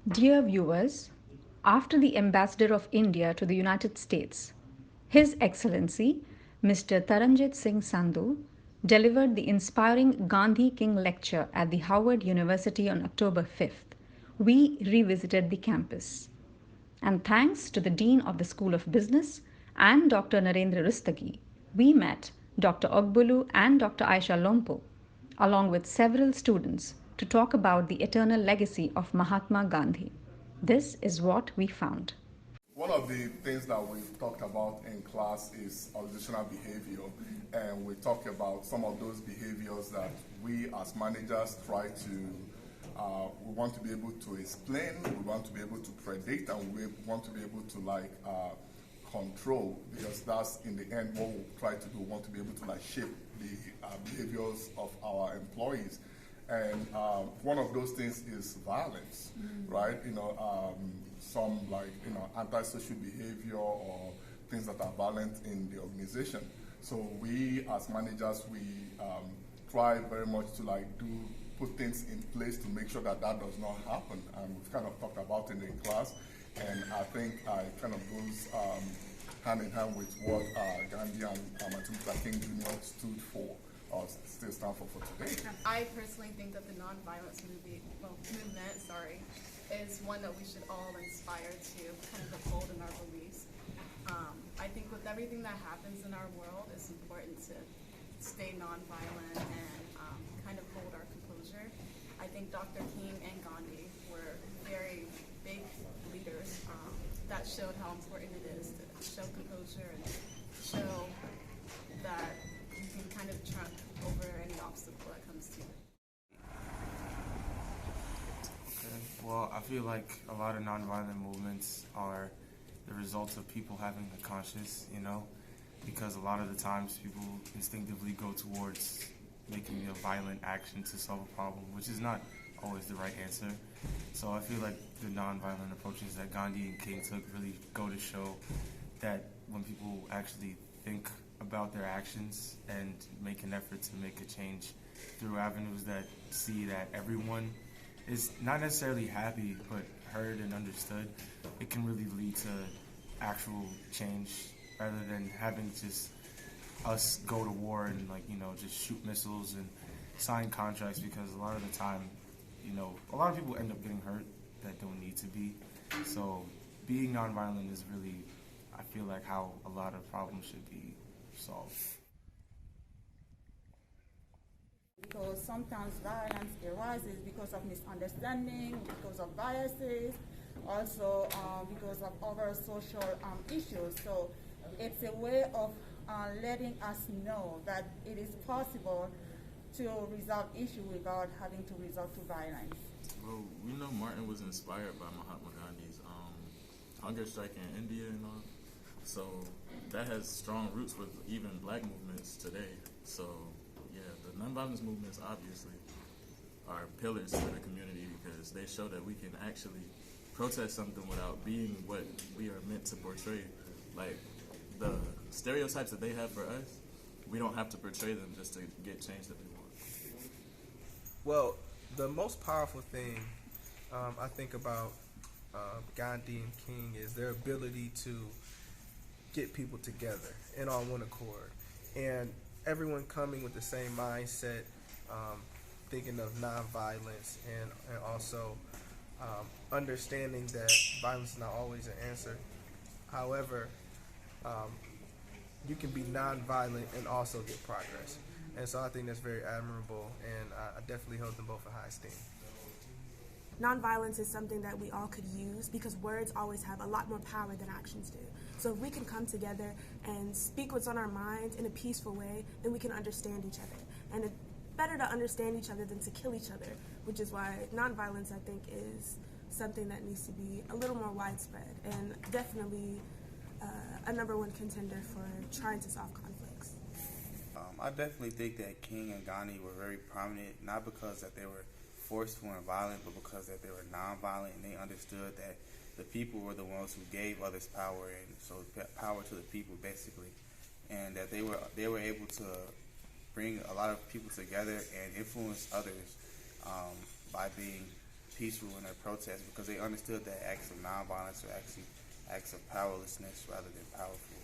Dear viewers, after the Ambassador of India to the United States, His Excellency Mr. Taranjit Singh Sandhu delivered the inspiring Gandhi King Lecture at the Howard University on October 5th, we revisited the campus. And thanks to the Dean of the School of Business and Dr. Narendra Rustagi, we met Dr. Ogbulu and Dr. Aisha Lompo, along with several students, to talk about the eternal legacy of Mahatma Gandhi. This is what we found. One of the things that we've talked about in class is organizational behavior, and we talk about some of those behaviors that we as managers try to. We want to be able to explain, we want to be able to predict, and we want to be able to control, because that's in the end what we try to do. We want to be able to shape the behaviors of our employees. And one of those things is violence, right? Some antisocial behavior or things that are violent in the organization. So we as managers, we try very much to put things in place to make sure that that does not happen. And we've kind of talked about it in class, and I think it kind of goes hand in hand with what Gandhi and Martin Luther King Jr. stood for, or still stand for today. I personally think that the nonviolence movement, is one that we should all inspire to kind of uphold in our beliefs. I think with everything that happens in our world, it's important to stay nonviolent and kind of hold our composure. I think Dr. King and Gandhi were very big leaders that showed how important it is to show composure and show that you can kind of trump over any obstacle that comes to you. Okay. Well, I feel like a lot of nonviolent movements are the results of people having a conscience, because a lot of the times people instinctively go towards making a violent action to solve a problem, which is not always the right answer. So I feel like the nonviolent approaches that Gandhi and King took really go to show that when people actually think about their actions and make an effort to make a change through avenues that see that everyone is not necessarily happy but heard and understood, it can really lead to actual change rather than having just us go to war and just shoot missiles and sign contracts, because a lot of the time, a lot of people end up getting hurt that don't need to be. So being nonviolent is really, I feel like, how a lot of problems should be solved. Because sometimes violence arises because of misunderstanding, because of biases, also because of other social issues. So it's a way of letting us know that it is possible to resolve issues without having to resort to violence. Well, we know Martin was inspired by Mahatma Gandhi's hunger strike in India and all. So that has strong roots with even black movements today. So yeah, the nonviolence movements obviously are pillars for the community, because they show that we can actually protest something without being what we are meant to portray. Like the stereotypes that they have for us, we don't have to portray them just to get change that we want. Well, the most powerful thing I think about Gandhi and King is their ability to get people together and on one accord, and everyone coming with the same mindset, thinking of nonviolence, and also understanding that violence is not always an answer. However, you can be nonviolent and also get progress. And so I think that's very admirable, and I definitely hold them both in high esteem. Nonviolence is something that we all could use, because words always have a lot more power than actions do. So if we can come together and speak what's on our minds in a peaceful way, then we can understand each other. And it's better to understand each other than to kill each other, which is why nonviolence, I think, is something that needs to be a little more widespread, and definitely a number one contender for trying to solve conflicts. I definitely think that King and Gandhi were very prominent, not because that they were forceful and violent, but because that they were nonviolent, and they understood that the people were the ones who gave others power, and so power to the people basically, and that they were able to bring a lot of people together and influence others by being peaceful in their protests because they understood that acts of nonviolence are actually acts of powerlessness rather than powerful.